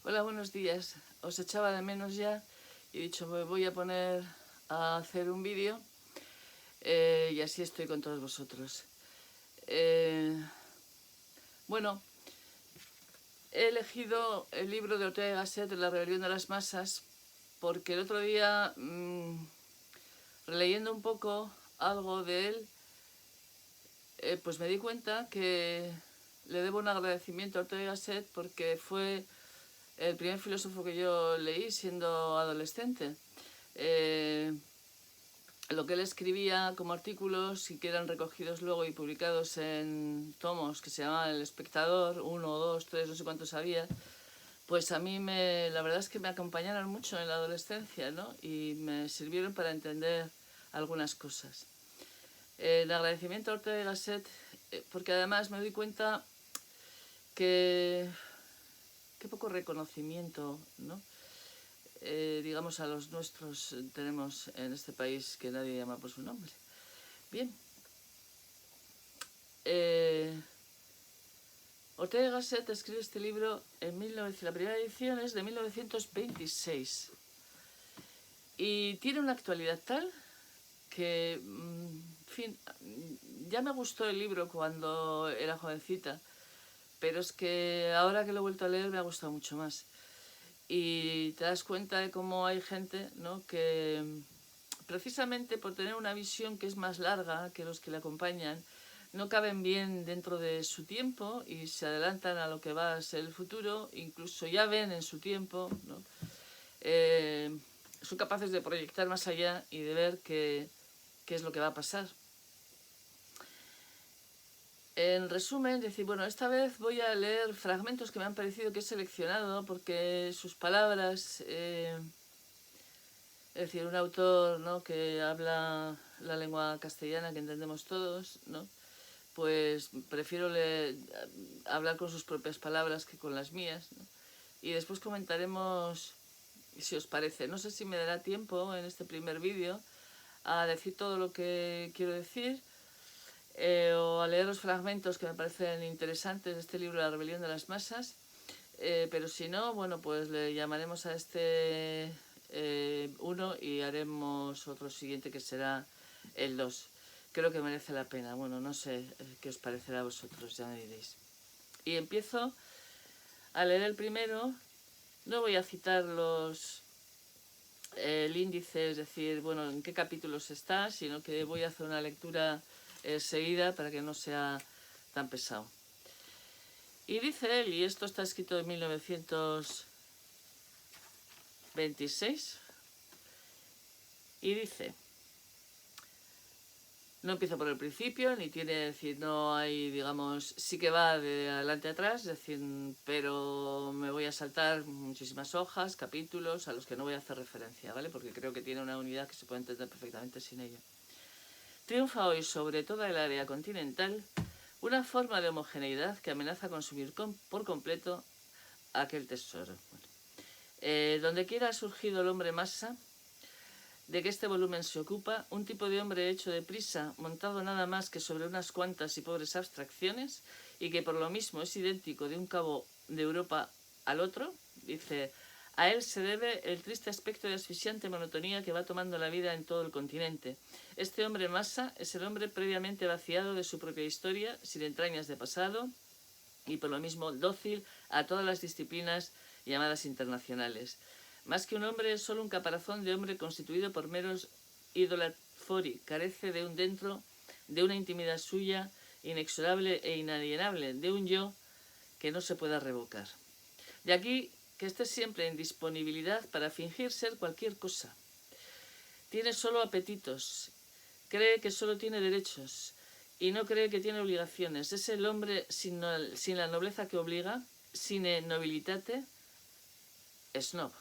Hola, buenos días. Os echaba de menos ya y he dicho, me voy a poner a hacer un vídeo y así estoy con todos vosotros. Bueno, he elegido el libro de Ortega y Gasset, La rebelión de las masas, porque el otro día, releyendo un poco algo de él, pues me di cuenta que le debo un agradecimiento a Ortega y Gasset porque fue el primer filósofo que yo leí siendo adolescente. Lo que él escribía como artículos y que eran recogidos luego y publicados en tomos que se llamaban El Espectador, 1, 2, 3, no sé cuántos había, pues a mí la verdad es que me acompañaron mucho en la adolescencia, ¿no? Y me sirvieron para entender algunas cosas. El agradecimiento a Ortega y Gasset, porque además me doy cuenta que poco reconocimiento, ¿no? Digamos, a los nuestros tenemos en este país que nadie llama por su nombre. Bien. Ortega y Gasset escribe este libro en la primera edición es de 1926 y tiene una actualidad tal que, en fin, ya me gustó el libro cuando era jovencita, pero es que ahora que lo he vuelto a leer me ha gustado mucho más. Y te das cuenta de cómo hay gente, ¿no?, que precisamente por tener una visión que es más larga que los que le acompañan, no caben bien dentro de su tiempo y se adelantan a lo que va a ser el futuro, incluso ya ven en su tiempo, ¿no? Son capaces de proyectar más allá y de ver qué es lo que va a pasar. En resumen, decir, bueno, esta vez voy a leer fragmentos que me han parecido que he seleccionado porque sus palabras, es decir, un autor, ¿no?, que habla la lengua castellana que entendemos todos, ¿no?, pues prefiero hablar con sus propias palabras que con las mías, ¿no? Y después comentaremos, si os parece. No sé si me dará tiempo en este primer vídeo a decir todo lo que quiero decir, o a leer los fragmentos que me parecen interesantes de este libro, La rebelión de las masas, pero si no, bueno, pues le llamaremos a este 1 y haremos otro siguiente que será el 2. Creo que merece la pena. Bueno, no sé qué os parecerá a vosotros, ya me diréis. Y empiezo a leer el primero. No voy a citar el índice, es decir, bueno, en qué capítulos está, sino que voy a hacer una lectura seguida para que no sea tan pesado. Y dice él, y esto está escrito en 1926, y dice, no empieza por el principio, ni tiene, decir, no hay, digamos, sí que va de adelante a atrás, es decir, pero me voy a saltar muchísimas hojas, capítulos, a los que no voy a hacer referencia, ¿vale? Porque creo que tiene una unidad que se puede entender perfectamente sin ello. Triunfa hoy sobre toda el área continental una forma de homogeneidad que amenaza consumir por completo aquel tesoro. Bueno, donde quiera ha surgido el hombre masa, de que este volumen se ocupa, un tipo de hombre hecho de prisa, montado nada más que sobre unas cuantas y pobres abstracciones, y que por lo mismo es idéntico de un cabo de Europa al otro, dice, a él se debe el triste aspecto de asfixiante monotonía que va tomando la vida en todo el continente. Este hombre masa es el hombre previamente vaciado de su propia historia, sin entrañas de pasado, y por lo mismo dócil a todas las disciplinas llamadas internacionales. Más que un hombre, es solo un caparazón de hombre constituido por meros idolafori, carece de un dentro, de una intimidad suya, inexorable e inalienable, de un yo que no se pueda revocar. De aquí que esté siempre en disponibilidad para fingir ser cualquier cosa. Tiene solo apetitos, cree que solo tiene derechos y no cree que tiene obligaciones. Es el hombre sin la nobleza que obliga, sine nobilitate, snob.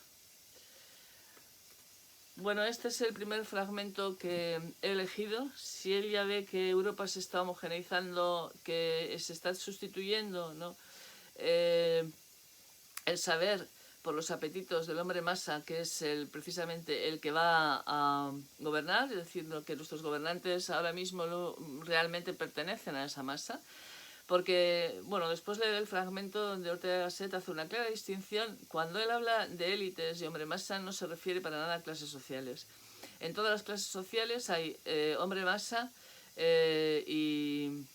Bueno, este es el primer fragmento que he elegido. Si él ya ve que Europa se está homogeneizando, que se está sustituyendo, ¿no?, el saber por los apetitos del hombre masa, que es precisamente el que va a gobernar, es decir, que nuestros gobernantes ahora mismo realmente pertenecen a esa masa, Porque, bueno, después leer el fragmento donde Ortega y Gasset hace una clara distinción. Cuando él habla de élites y hombre masa, no se refiere para nada a clases sociales. En todas las clases sociales hay hombre masa y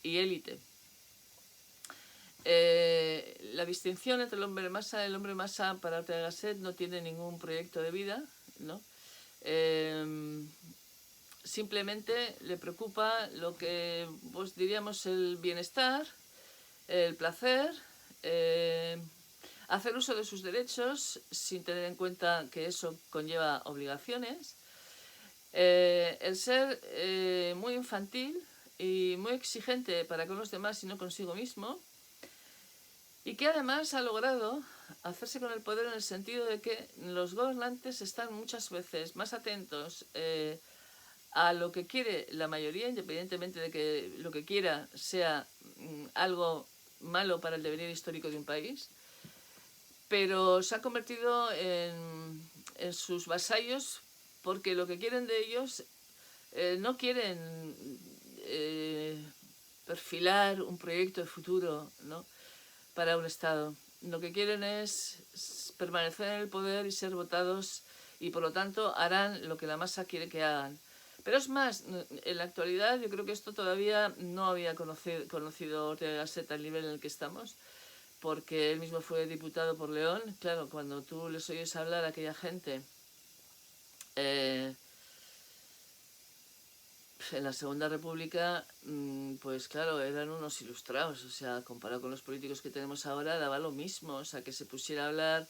élite. La distinción entre el hombre masa para Ortega y Gasset no tiene ningún proyecto de vida, ¿no? Simplemente le preocupa lo que pues, diríamos el bienestar, el placer, hacer uso de sus derechos sin tener en cuenta que eso conlleva obligaciones, el ser muy infantil y muy exigente para con los demás y no consigo mismo, y que además ha logrado hacerse con el poder en el sentido de que los gobernantes están muchas veces más atentos a lo que quiere la mayoría, independientemente de que lo que quiera sea algo malo para el devenir histórico de un país, pero se ha convertido en sus vasallos porque lo que quieren de ellos no quieren perfilar un proyecto de futuro, ¿no?, para un Estado. Lo que quieren es permanecer en el poder y ser votados, y por lo tanto harán lo que la masa quiere que hagan. Pero es más, en la actualidad yo creo que esto todavía no había conocido Ortega y Gasset al nivel en el que estamos, porque él mismo fue diputado por León. Claro, cuando tú les oyes hablar a aquella gente en la Segunda República, pues claro, eran unos ilustrados, o sea, comparado con los políticos que tenemos ahora, daba lo mismo, o sea, que se pusiera a hablar,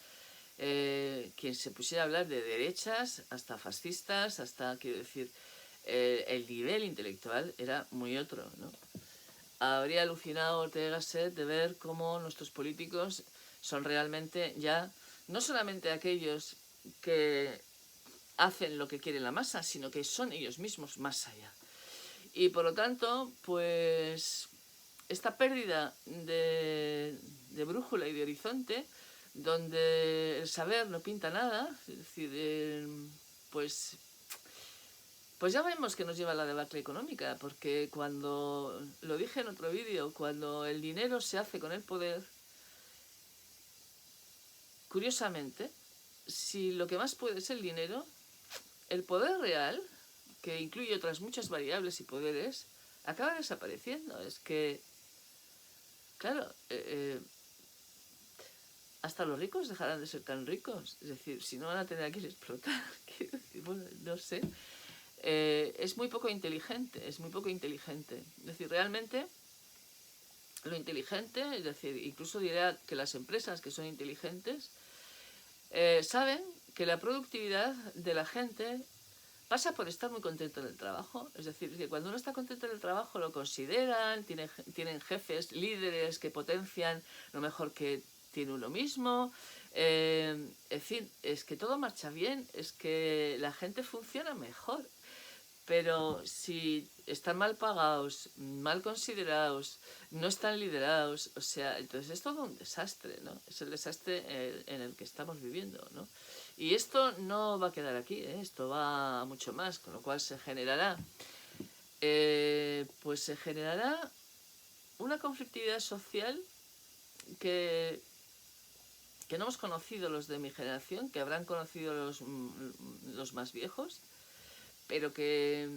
quien se pusiera a hablar de derechas, hasta fascistas, hasta, quiero decir, el nivel intelectual era muy otro, ¿no? Habría alucinado Ortega y Gasset de ver cómo nuestros políticos son realmente ya, no solamente aquellos que hacen lo que quiere la masa, sino que son ellos mismos más allá. Y por lo tanto, pues esta pérdida de brújula y de horizonte, donde el saber no pinta nada, es decir, pues ya vemos que nos lleva a la debacle económica, porque cuando, lo dije en otro vídeo, cuando el dinero se hace con el poder, curiosamente, si lo que más puede es el dinero, el poder real, que incluye otras muchas variables y poderes, acaba desapareciendo. Es que, claro, hasta los ricos dejarán de ser tan ricos. Es decir, si no van a tener a quien explotar, bueno, no sé. Es muy poco inteligente, es muy poco inteligente. Es decir, realmente lo inteligente, es decir, incluso diría que las empresas que son inteligentes saben que la productividad de la gente pasa por estar muy contento en el trabajo. Es decir, que cuando uno está contento en el trabajo lo consideran, tienen jefes, líderes que potencian lo mejor que tiene uno mismo. En fin, es que todo marcha bien, es que la gente funciona mejor. Pero si están mal pagados, mal considerados, no están liderados, o sea, entonces es todo un desastre, ¿no? Es el desastre en el que estamos viviendo, ¿no? Y esto no va a quedar aquí, ¿eh? Esto va mucho más, con lo cual se generará, pues se generará una conflictividad social que no hemos conocido los de mi generación, que habrán conocido los más viejos, pero que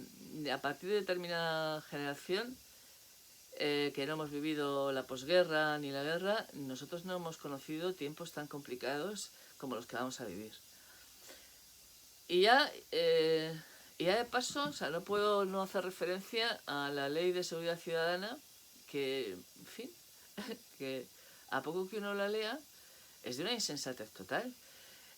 a partir de determinada generación, que no hemos vivido la posguerra ni la guerra, nosotros no hemos conocido tiempos tan complicados como los que vamos a vivir. Y ya de paso, o sea, no puedo no hacer referencia a la Ley de Seguridad Ciudadana, que, en fin, que a poco que uno la lea, es de una insensatez total.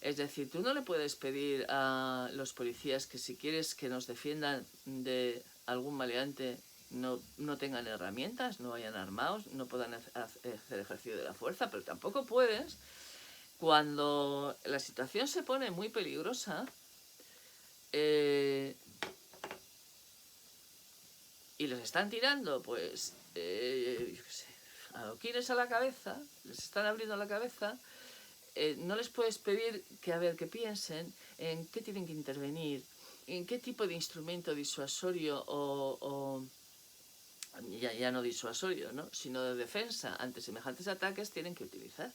Es decir, tú no le puedes pedir a los policías que si quieres que nos defiendan de algún maleante no tengan herramientas, no vayan armados, no puedan hacer ejercicio de la fuerza, pero tampoco puedes, cuando la situación se pone muy peligrosa, y les están tirando, pues, yo qué sé, adoquines a la cabeza, les están abriendo la cabeza, no les puedes pedir que, a ver, que piensen en qué tienen que intervenir, en qué tipo de instrumento disuasorio o ya no disuasorio, ¿no?, sino de defensa ante semejantes ataques, tienen que utilizar.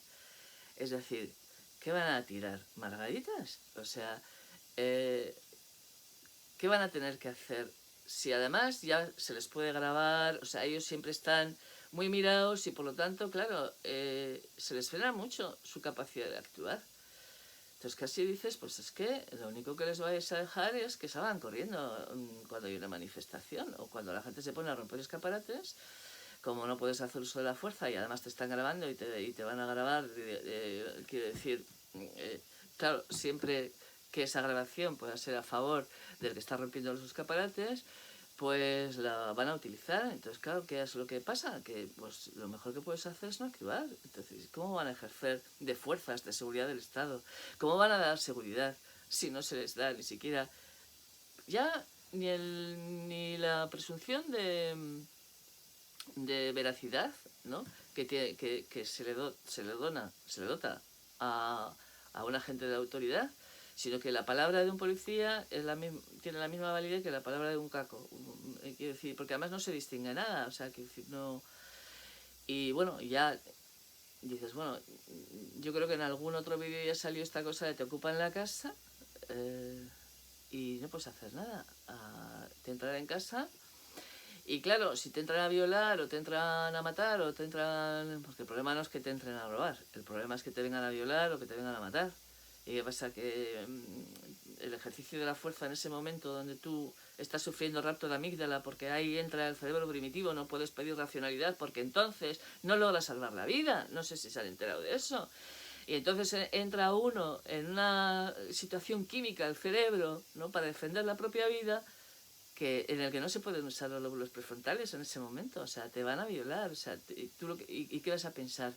Es decir, ¿qué van a tirar? ¿Margaritas? O sea, ¿qué van a tener que hacer? Si además ya se les puede grabar, o sea, ellos siempre están muy mirados y por lo tanto, claro, se les frena mucho su capacidad de actuar. Entonces casi dices, pues es que lo único que les vais a dejar es que salgan corriendo cuando hay una manifestación o cuando la gente se pone a romper escaparates. Como no puedes hacer uso de la fuerza y además te están grabando y te van a grabar, quiero decir, claro, siempre que esa grabación pueda ser a favor del que está rompiendo los escaparates, pues la van a utilizar. Entonces, claro, ¿qué es lo que pasa? Que pues lo mejor que puedes hacer es no actuar. Entonces, ¿cómo van a ejercer de fuerzas de seguridad del Estado? ¿Cómo van a dar seguridad si no se les da ni siquiera ya ni la presunción de veracidad, ¿no?, que se le dota a un agente de autoridad, sino que la palabra de un policía tiene la misma validez que la palabra de un caco. Quiero decir, porque además no se distingue nada, o sea, quiero decir, no. Y bueno, ya dices, bueno, yo creo que en algún otro vídeo ya salió esta cosa de te ocupan la casa y no puedes hacer nada. Te entran en casa. Y claro, si te entran a violar o te entran a matar o te entran... Porque el problema no es que te entren a robar, el problema es que te vengan a violar o que te vengan a matar. ¿Y qué pasa? Que el ejercicio de la fuerza en ese momento donde tú estás sufriendo rapto de amígdala porque ahí entra el cerebro primitivo, no puedes pedir racionalidad porque entonces no logras salvar la vida. No sé si se han enterado de eso. Y entonces entra uno en una situación química del cerebro, ¿no?, para defender la propia vida, en el que no se pueden usar los lóbulos prefrontales en ese momento. O sea, te van a violar. O sea, ¿y qué vas a pensar?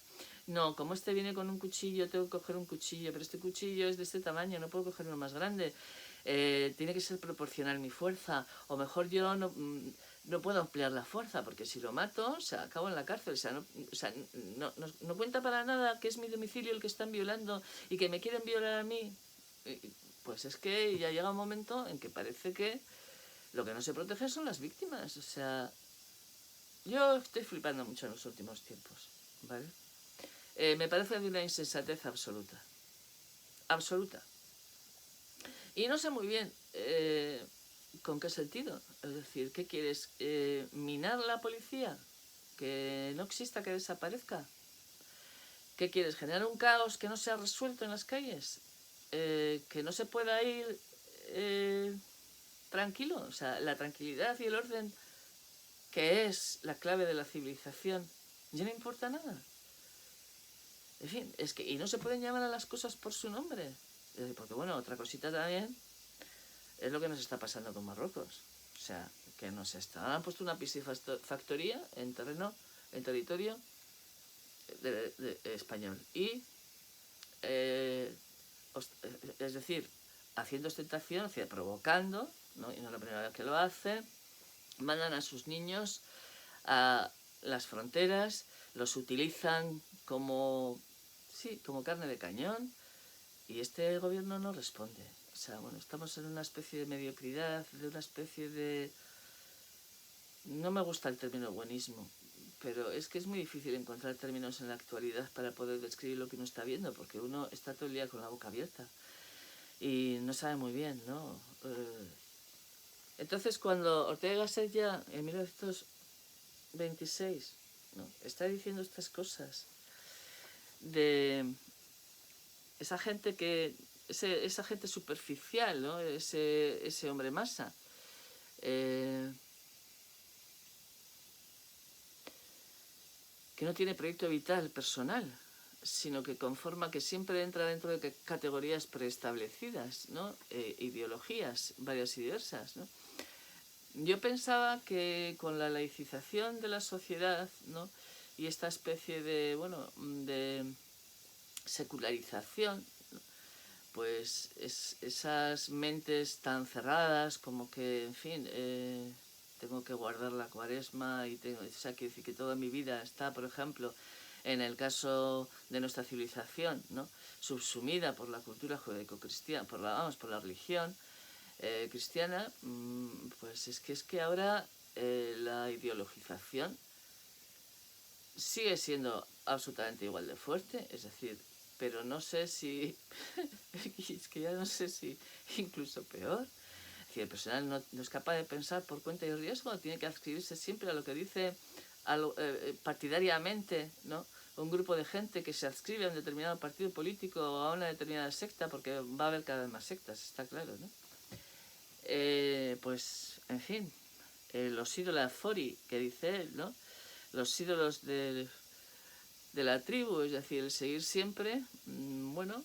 No, como este viene con un cuchillo, tengo que coger un cuchillo, pero este cuchillo es de este tamaño, no puedo coger uno más grande. Tiene que ser proporcional mi fuerza. O mejor yo no puedo emplear la fuerza, porque si lo mato, o sea, acabo en la cárcel. O sea, no cuenta para nada que es mi domicilio el que están violando y que me quieren violar a mí. Pues es que ya llega un momento en que parece que lo que no se protege son las víctimas. O sea, yo estoy flipando mucho en los últimos tiempos, ¿vale? Me parece de una insensatez absoluta. Absoluta. Y no sé muy bien con qué sentido. Es decir, ¿qué quieres? ¿Minar la policía? ¿Que no exista, que desaparezca? ¿Qué quieres? ¿Generar un caos que no sea resuelto en las calles? ¿Que no se pueda ir tranquilo? O sea, la tranquilidad y el orden, que es la clave de la civilización, ya no importa nada. En fin, es que... Y no se pueden llamar a las cosas por su nombre. Porque bueno, otra cosita también es lo que nos está pasando con Marruecos. O sea, que han puesto una piscifactoría en territorio español. Y, es decir, haciendo ostentación, provocando, ¿no?, y no es la primera vez que lo hacen, mandan a sus niños a las fronteras, los utilizan como carne de cañón, y este gobierno no responde. O sea, bueno, estamos en una especie de mediocridad, de una especie de... No me gusta el término buenismo, pero es que es muy difícil encontrar términos en la actualidad para poder describir lo que uno está viendo, porque uno está todo el día con la boca abierta y no sabe muy bien, ¿no? Entonces, cuando Ortega y Gasset ya en 1926, ¿no?, está diciendo estas cosas de esa gente esa gente superficial, ¿no?, ese hombre masa, que no tiene proyecto vital personal, sino que que siempre entra dentro de categorías preestablecidas, ¿no?, ideologías varias y diversas, ¿no? Yo pensaba que con la laicización de la sociedad, ¿no?, y esta especie de, bueno, de secularización, ¿no?, pues esas mentes tan cerradas como que, en fin, tengo que guardar la cuaresma y o sea, quiero decir que toda mi vida está, por ejemplo, en el caso de nuestra civilización, ¿no?, subsumida por la cultura judaico-cristiana, por la religión cristiana, pues es que ahora la ideologización sigue siendo absolutamente igual de fuerte, es decir, pero no sé si, es que ya no sé si incluso peor. Es decir, el personal no es capaz de pensar por cuenta y riesgo, tiene que adscribirse siempre a lo que dice partidariamente, ¿no? Un grupo de gente que se adscribe a un determinado partido político o a una determinada secta, porque va a haber cada vez más sectas, está claro, ¿no? Pues, en fin, los ídolos Fori, que dice él, ¿no? Los ídolos de la tribu, es decir, el seguir siempre, bueno,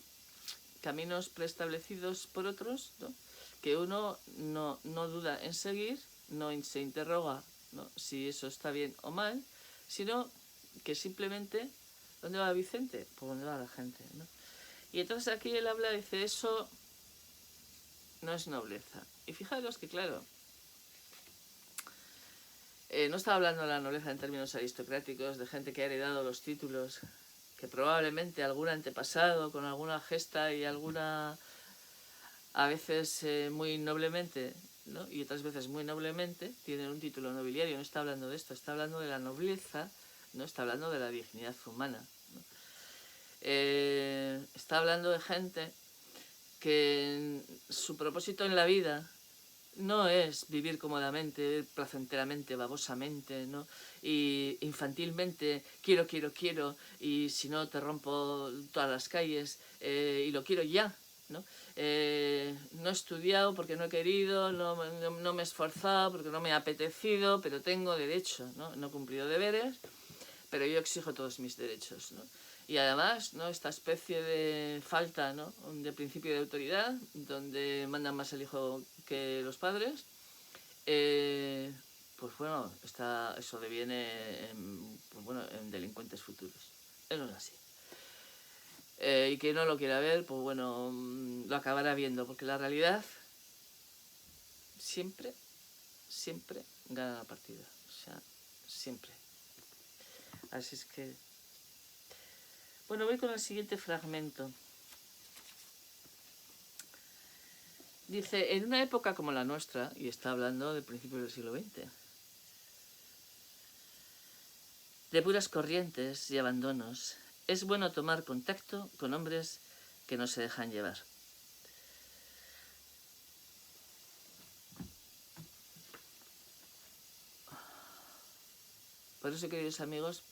caminos preestablecidos por otros, ¿no? Que uno no duda en seguir, no se interroga, ¿no?, si eso está bien o mal, sino que simplemente, ¿dónde va Vicente? Pues dónde va la gente, ¿no? Y entonces aquí él habla, dice, eso no es nobleza. Y fijaros que, claro, no estaba hablando de la nobleza en términos aristocráticos, de gente que ha heredado los títulos, que probablemente algún antepasado con alguna gesta y alguna, a veces muy noblemente, ¿no?, y otras veces muy noblemente, tienen un título nobiliario. No está hablando de esto, está hablando de la nobleza, no está hablando de la dignidad humana, ¿no? Está hablando de gente que su propósito en la vida no es vivir cómodamente, placenteramente, babosamente, ¿no?, y infantilmente, quiero, y si no te rompo todas las calles, y lo quiero ya, ¿no? No he estudiado porque no he querido, no me he esforzado porque no me ha apetecido, pero tengo derecho, ¿no? No he cumplido deberes, pero yo exijo todos mis derechos, ¿no? Y además, ¿no?, esta especie de falta, ¿no?, de principio de autoridad, donde mandan más el hijo que los padres, pues bueno, eso deviene en delincuentes futuros. Eso es así. Y quien no lo quiera ver, pues bueno, lo acabará viendo, porque la realidad siempre gana la partida. O sea, siempre. Así es que... Bueno, voy con el siguiente fragmento. Dice, en una época como la nuestra, y está hablando del principio del siglo XX, de puras corrientes y abandonos, es bueno tomar contacto con hombres que no se dejan llevar. Por eso, queridos amigos,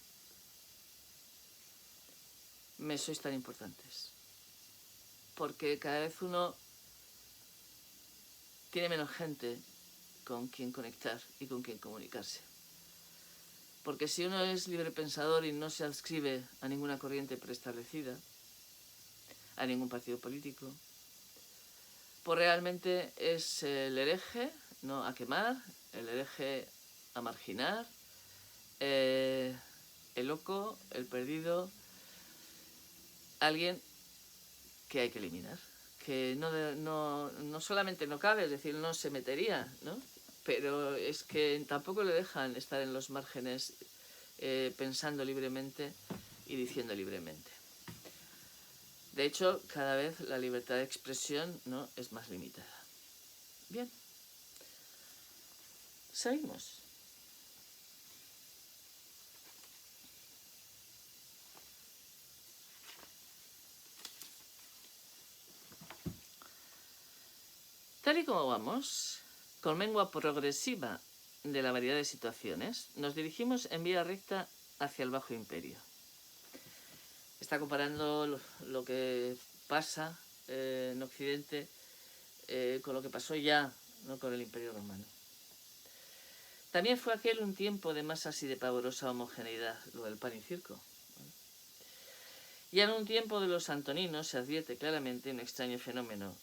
me sois tan importantes. Porque cada vez uno tiene menos gente con quien conectar y con quien comunicarse. Porque si uno es libre pensador y no se adscribe a ninguna corriente preestablecida, a ningún partido político, pues realmente es el hereje, ¿no?, a quemar, el hereje a marginar, el loco, el perdido, alguien que hay que eliminar, que no solamente no cabe, es decir, no se metería, ¿no?, pero es que tampoco le dejan estar en los márgenes pensando libremente y diciendo libremente. De hecho, cada vez la libertad de expresión, ¿no?, es más limitada. Bien. Seguimos. Tal y como vamos, con mengua progresiva de la variedad de situaciones, nos dirigimos en vía recta hacia el Bajo Imperio. Está comparando lo que pasa en Occidente con lo que pasó ya, ¿no?, con el Imperio Romano. También fue aquel un tiempo de masas y de pavorosa homogeneidad, lo del pan y circo. Ya en un tiempo de los antoninos se advierte claramente un extraño fenómeno,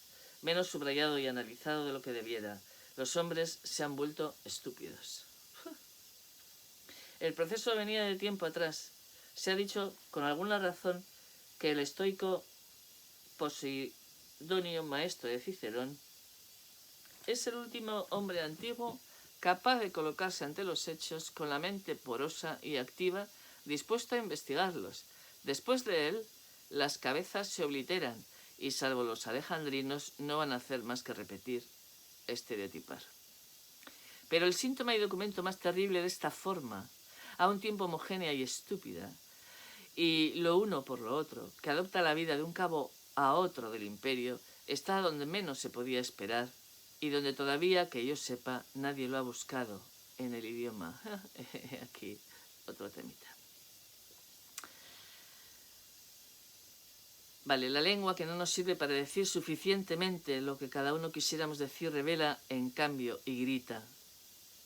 menos subrayado y analizado de lo que debiera. Los hombres se han vuelto estúpidos. El proceso venía de tiempo atrás. Se ha dicho con alguna razón que el estoico Posidonio, maestro de Cicerón, es el último hombre antiguo capaz de colocarse ante los hechos con la mente porosa y activa, dispuesta a investigarlos. Después de él, las cabezas se obliteran y, salvo los alejandrinos, no van a hacer más que repetir, estereotipar. Pero el síntoma y documento más terrible de esta forma, a un tiempo homogénea y estúpida, y lo uno por lo otro, que adopta la vida de un cabo a otro del imperio, está donde menos se podía esperar y donde todavía, que yo sepa, nadie lo ha buscado en el idioma. Aquí otro temita. Vale, la lengua que no nos sirve para decir suficientemente lo que cada uno quisiéramos decir revela, en cambio, y grita,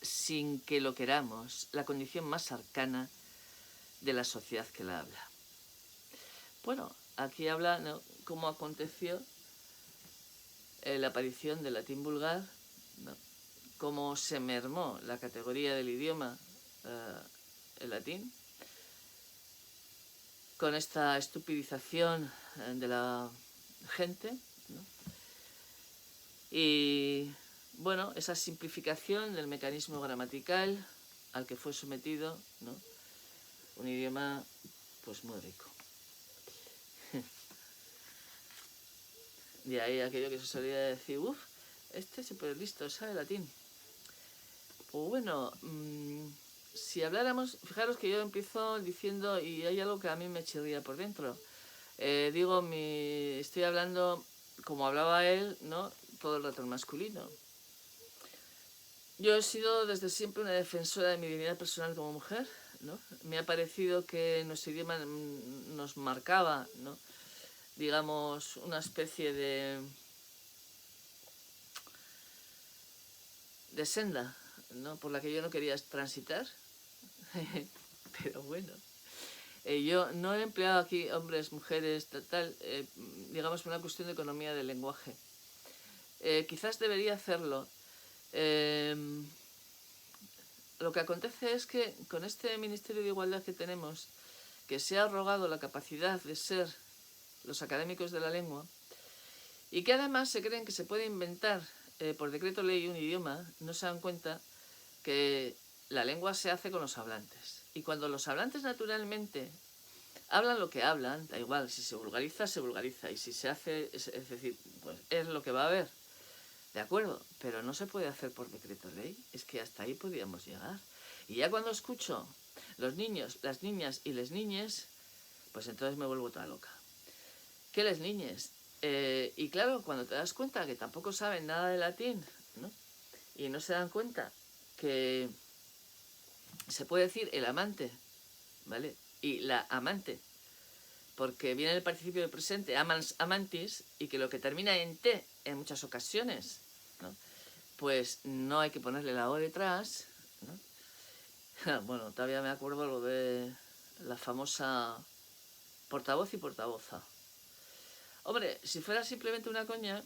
sin que lo queramos, la condición más arcana de la sociedad que la habla. Bueno, aquí habla, ¿no?, cómo aconteció la aparición del latín vulgar, ¿no?, cómo se mermó la categoría del idioma, el latín, con esta estupidización de la gente, ¿no? Y bueno, esa simplificación del mecanismo gramatical al que fue sometido, ¿no?, un idioma pues muy rico. De ahí aquello que se solía decir, uff, este súper listo, sabe latín. Pues bueno, si habláramos, fijaros que yo empiezo diciendo, y hay algo que a mí me chirría por dentro. Estoy hablando como hablaba él, ¿no?, todo el rato en masculino. Yo he sido desde siempre una defensora de mi dignidad personal como mujer, ¿no? Me ha parecido que nuestro idioma nos marcaba, ¿no?, digamos, una especie de senda, ¿no?, por la que yo no quería transitar. Pero bueno, yo no he empleado aquí hombres, mujeres, tal, digamos, por una cuestión de economía del lenguaje. Quizás debería hacerlo. Lo que acontece es que con este Ministerio de Igualdad que tenemos, que se ha arrogado la capacidad de ser los académicos de la lengua, y que además se creen que se puede inventar por decreto ley un idioma, no se dan cuenta que la lengua se hace con los hablantes. Y cuando los hablantes naturalmente hablan lo que hablan, da igual, si se vulgariza, se vulgariza, y si se hace, es decir, pues es lo que va a haber. De acuerdo, pero no se puede hacer por decreto ley, es que hasta ahí podíamos llegar. Y ya cuando escucho los niños, las niñas y les niñes, pues entonces me vuelvo toda loca. ¿Qué les niñes? Y claro, cuando te das cuenta que tampoco saben nada de latín, ¿no?, y no se dan cuenta que se puede decir el amante, ¿vale?, y la amante, porque viene el participio del presente, amans, amantis, y que lo que termina en te en muchas ocasiones, ¿no?, pues no hay que ponerle la O detrás, ¿no? Bueno, todavía me acuerdo lo de la famosa portavoz y portavoza. Hombre, si fuera simplemente una coña,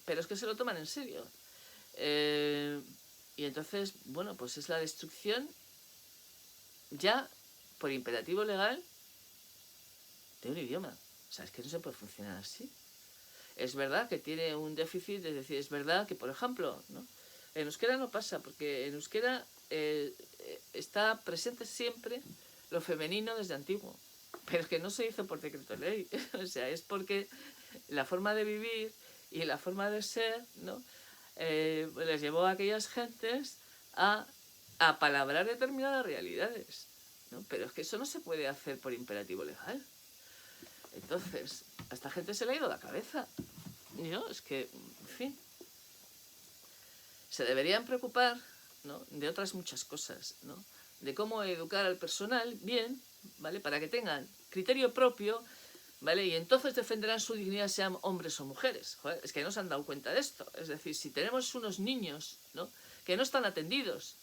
pero es que se lo toman en serio. Y entonces, bueno, pues es la destrucción ya por imperativo legal de un idioma. O sea, es que no se puede funcionar así. Es verdad que tiene un déficit, es decir, es verdad que, por ejemplo, ¿no?, en euskera no pasa, porque en euskera está presente siempre lo femenino desde antiguo. Pero es que no se hizo por decreto ley. O sea, es porque la forma de vivir y la forma de ser, ¿no?, les llevó a aquellas gentes a apalabrar determinadas realidades, ¿no? Pero es que eso no se puede hacer por imperativo legal. Entonces, a esta gente se le ha ido la cabeza. ¿No? Es que, en fin, se deberían preocupar, ¿no?, de otras muchas cosas, ¿no?, de cómo educar al personal bien, ¿vale?, para que tengan criterio propio, ¿vale?, y entonces defenderán su dignidad, sean hombres o mujeres. Joder, es que no se han dado cuenta de esto. Es decir, si tenemos unos niños, ¿no?, que no están atendidos,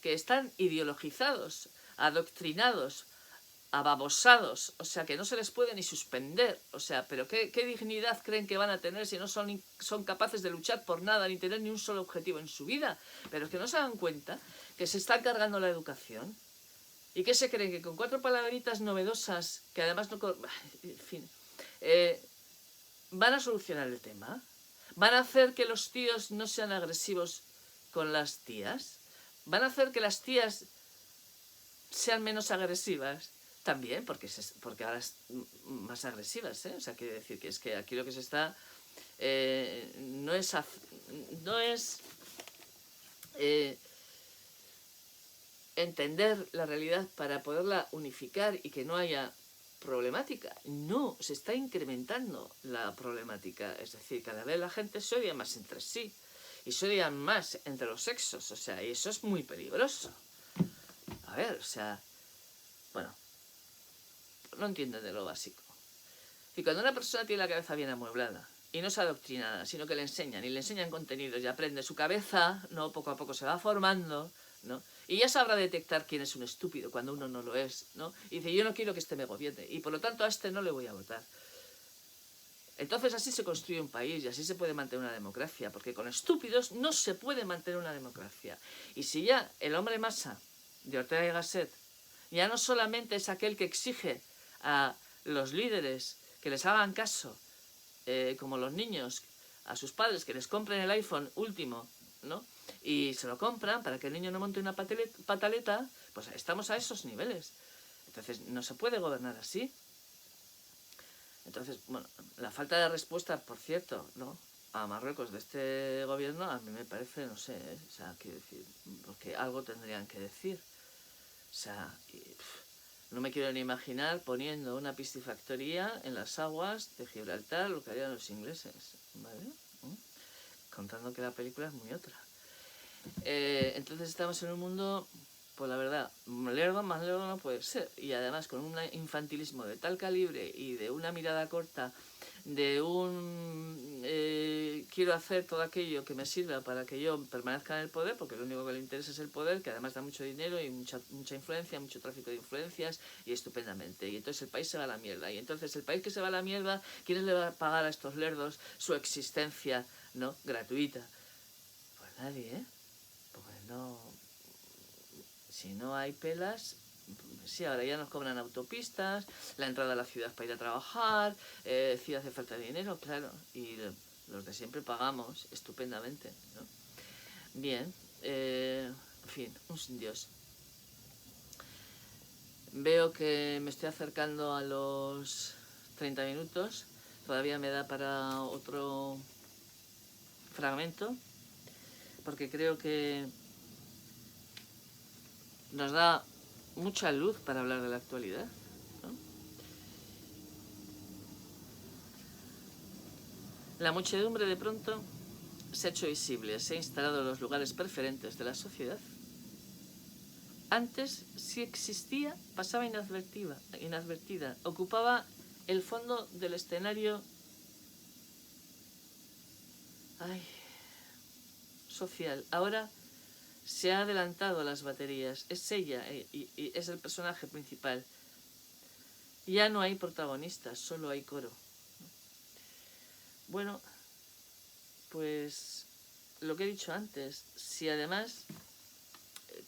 que están ideologizados, adoctrinados, ababosados, o sea, que no se les puede ni suspender, o sea, pero ¿qué dignidad creen que van a tener si no son capaces de luchar por nada, ni tener ni un solo objetivo en su vida? Pero es que no se dan cuenta que se está cargando la educación, y que se creen que con 4 palabritas novedosas, que además no... En fin, van a solucionar el tema, van a hacer que los tíos no sean agresivos con las tías, van a hacer que las tías sean menos agresivas. También, porque ahora es más agresivas, ¿eh? O sea, quiere decir que es que aquí lo que se está... no es entender la realidad para poderla unificar y que no haya problemática. No, se está incrementando la problemática. Es decir, cada vez la gente se odia más entre sí y se odian más entre los sexos. O sea, y eso es muy peligroso. A ver, o sea, bueno, no entienden de lo básico. Y cuando una persona tiene la cabeza bien amueblada y no es adoctrinada, sino que le enseñan contenidos y aprende, su cabeza, ¿no? Poco a poco se va formando, ¿no? Y ya sabrá detectar quién es un estúpido cuando uno no lo es, ¿no? Y dice, yo no quiero que este me gobierne y por lo tanto a este no le voy a votar. Entonces así se construye un país y así se puede mantener una democracia, porque con estúpidos no se puede mantener una democracia. Y si ya el hombre masa de Ortega y Gasset ya no solamente es aquel que exige a los líderes que les hagan caso, como los niños, a sus padres que les compren el iPhone último, ¿no? Y se lo compran para que el niño no monte una pataleta, pues estamos a esos niveles. Entonces no se puede gobernar así. Entonces, bueno, la falta de respuesta, por cierto, ¿no?, a Marruecos de este gobierno, a mí me parece, no sé, o sea, quiero decir, porque algo tendrían que decir. O sea, no me quiero ni imaginar poniendo una piscifactoría en las aguas de Gibraltar, lo que harían los ingleses, ¿vale? Contando que la película es muy otra. Entonces estamos en un mundo, pues la verdad, más lerdo no puede ser. Y además con un infantilismo de tal calibre y de una mirada corta, de un quiero hacer todo aquello que me sirva para que yo permanezca en el poder, porque lo único que le interesa es el poder, que además da mucho dinero y mucha influencia, mucho tráfico de influencias, y estupendamente. Y entonces el país se va a la mierda. Y entonces el país que se va a la mierda, ¿quién le va a pagar a estos lerdos su existencia, ¿no?, gratuita? Pues nadie, ¿eh? Pues no, si no hay pelas, sí, ahora ya nos cobran autopistas, la entrada a la ciudad para ir a trabajar, si hace falta dinero, claro, y los de siempre pagamos estupendamente, ¿no? Bien, en fin, un sin Dios. Veo que me estoy acercando a los 30 minutos, todavía me da para otro fragmento, porque creo que nos da mucha luz para hablar de la actualidad, ¿no? La muchedumbre de pronto se ha hecho visible, se ha instalado en los lugares preferentes de la sociedad. Antes, si existía, pasaba inadvertida, ocupaba el fondo del escenario social. Ahora se ha adelantado a las baterías, es ella y es el personaje principal. Ya no hay protagonistas, solo hay coro. Bueno, pues lo que he dicho antes, si además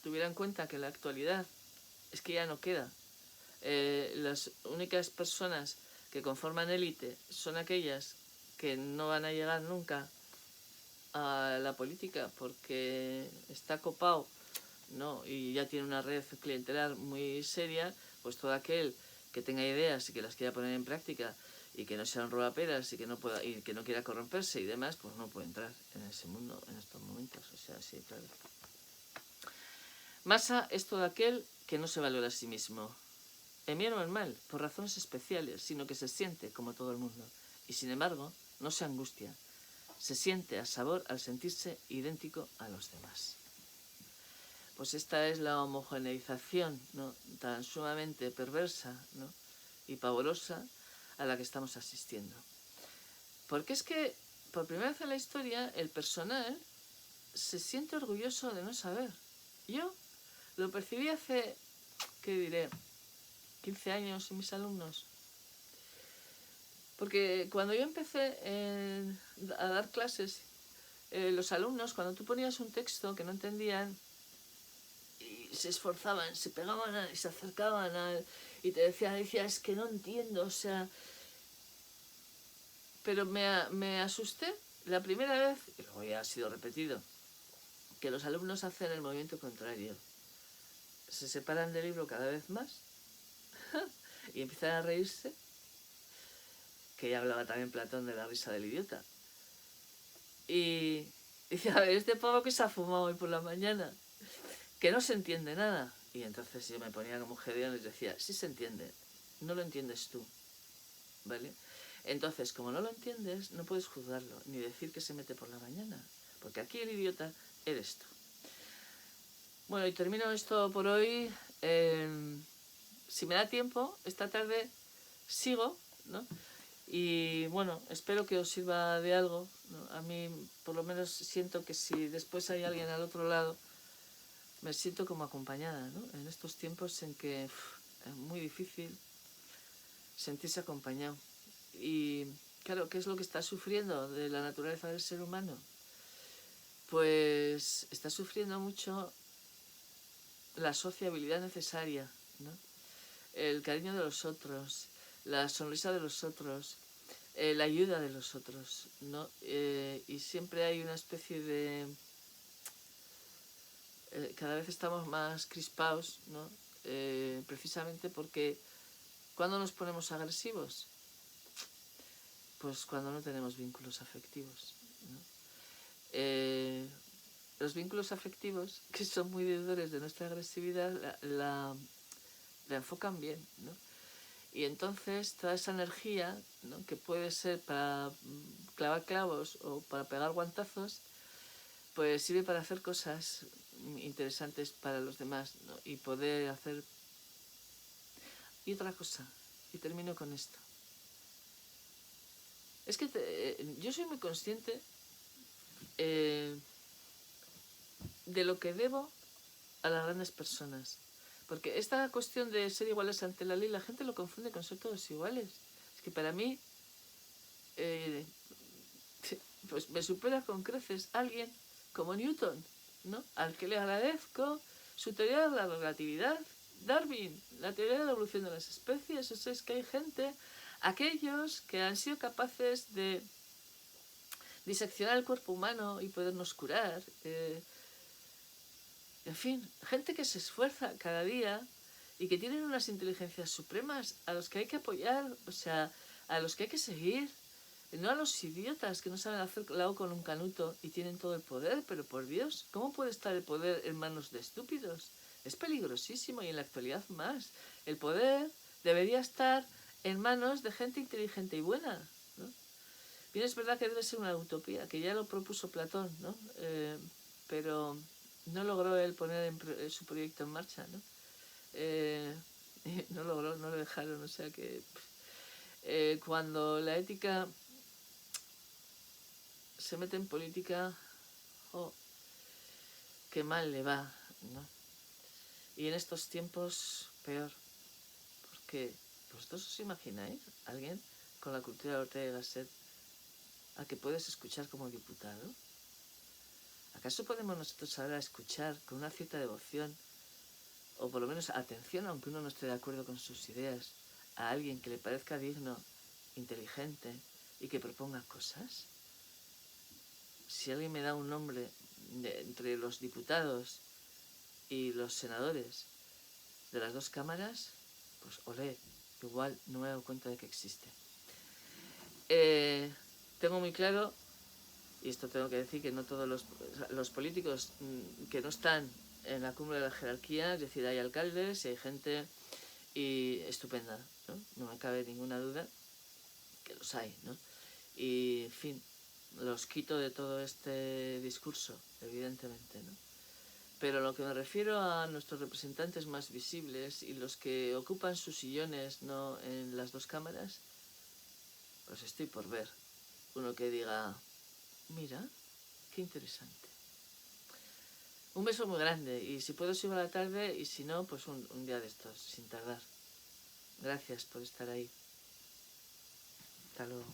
tuviera en cuenta que en la actualidad es que ya no queda, las únicas personas que conforman élite son aquellas que no van a llegar nunca a la política porque está copado, ¿no?, y ya tiene una red clientelar muy seria, pues todo aquel que tenga ideas y que las quiera poner en práctica y que no sean robaperas y que no pueda, y que no quiera corromperse y demás, pues no puede entrar en ese mundo en estos momentos. O sea, sí, claro. Masa es todo aquel que no se valora a sí mismo, en bien o en mal, por razones especiales, sino que se siente como todo el mundo y sin embargo no se angustia, se siente a sabor al sentirse idéntico a los demás. Pues esta es la homogeneización, ¿no?, tan sumamente perversa, ¿no?, y pavorosa a la que estamos asistiendo. Porque es que por primera vez en la historia el personal se siente orgulloso de no saber. Yo lo percibí hace, ¿qué diré?, 15 años en mis alumnos. Porque cuando yo empecé a dar clases, los alumnos, cuando tú ponías un texto que no entendían, y se esforzaban, se pegaban y se acercaban y te decía, es que no entiendo, o sea. Pero me asusté la primera vez, y luego ya ha sido repetido, que los alumnos hacen el movimiento contrario. Se separan del libro cada vez más y empiezan a reírse, que ya hablaba también Platón de la risa del idiota. Y dice, a ver, este pavo que se ha fumado hoy por la mañana, que no se entiende nada. Y entonces yo me ponía como Gedeón y les decía, sí se entiende, no lo entiendes tú, ¿vale? Entonces, como no lo entiendes, no puedes juzgarlo, ni decir que se mete por la mañana, porque aquí el idiota eres tú. Bueno, y termino esto por hoy. Si me da tiempo, esta tarde sigo, ¿no? Y bueno, espero que os sirva de algo, ¿no? A mí por lo menos siento que si después hay alguien al otro lado, me siento como acompañada, ¿no? En estos tiempos en que es muy difícil sentirse acompañado. Y claro, ¿qué es lo que está sufriendo de la naturaleza del ser humano? Pues está sufriendo mucho la sociabilidad necesaria, ¿no? El cariño de los otros, la sonrisa de los otros, la ayuda de los otros, ¿no? Y siempre hay una especie de... cada vez estamos más crispados, ¿no? Precisamente porque ¿cuándo nos ponemos agresivos? Pues cuando no tenemos vínculos afectivos, ¿no? Los vínculos afectivos, que son muy deudores de nuestra agresividad, la enfocan bien, ¿no? Y entonces toda esa energía, ¿no? Que puede ser para clavar clavos o para pegar guantazos, pues sirve para hacer cosas interesantes para los demás, ¿no? Y poder hacer... Y otra cosa, y termino con esto. Es que yo soy muy consciente de lo que debo a las grandes personas. Porque esta cuestión de ser iguales ante la ley, la gente lo confunde con ser todos iguales. Es que para mí, pues me supera con creces alguien como Newton, ¿no? Al que le agradezco su teoría de la relatividad, Darwin, la teoría de la evolución de las especies. O sea, es que hay gente, aquellos que han sido capaces de diseccionar el cuerpo humano y podernos curar, en fin, gente que se esfuerza cada día y que tienen unas inteligencias supremas a los que hay que apoyar, o sea, a los que hay que seguir, no a los idiotas que no saben hacer la O con un canuto y tienen todo el poder. Pero por Dios, ¿cómo puede estar el poder en manos de estúpidos? Es peligrosísimo, y en la actualidad más. El poder debería estar en manos de gente inteligente y buena, ¿no? Bien, es verdad que debe ser una utopía, que ya lo propuso Platón, ¿no? Pero no logró él poner su proyecto en marcha, ¿no? No logró, no lo dejaron, o sea que cuando la ética se mete en política, oh, qué mal le va, ¿no? Y en estos tiempos, peor, porque vosotros os imagináis a alguien con la cultura de Ortega y Gasset a que puedes escuchar como diputado. ¿Acaso podemos nosotros ahora escuchar con una cierta devoción, o por lo menos atención, aunque uno no esté de acuerdo con sus ideas, a alguien que le parezca digno, inteligente y que proponga cosas? Si alguien me da un nombre entre los diputados y los senadores de las dos cámaras, pues olé, igual no me he dado cuenta de que existe. Tengo muy claro, y esto tengo que decir, que no todos los políticos que no están en la cumbre de la jerarquía, es decir, hay alcaldes y hay gente estupenda, ¿no? No me cabe ninguna duda que los hay, ¿no? Y, en fin, los quito de todo este discurso, evidentemente, ¿no? Pero lo que me refiero a nuestros representantes más visibles y los que ocupan sus sillones, ¿no?, en las dos cámaras, pues estoy por ver uno que diga, mira, qué interesante. Un beso muy grande, y si puedo sigo a la tarde, y si no, pues un día de estos, sin tardar. Gracias por estar ahí. Hasta luego.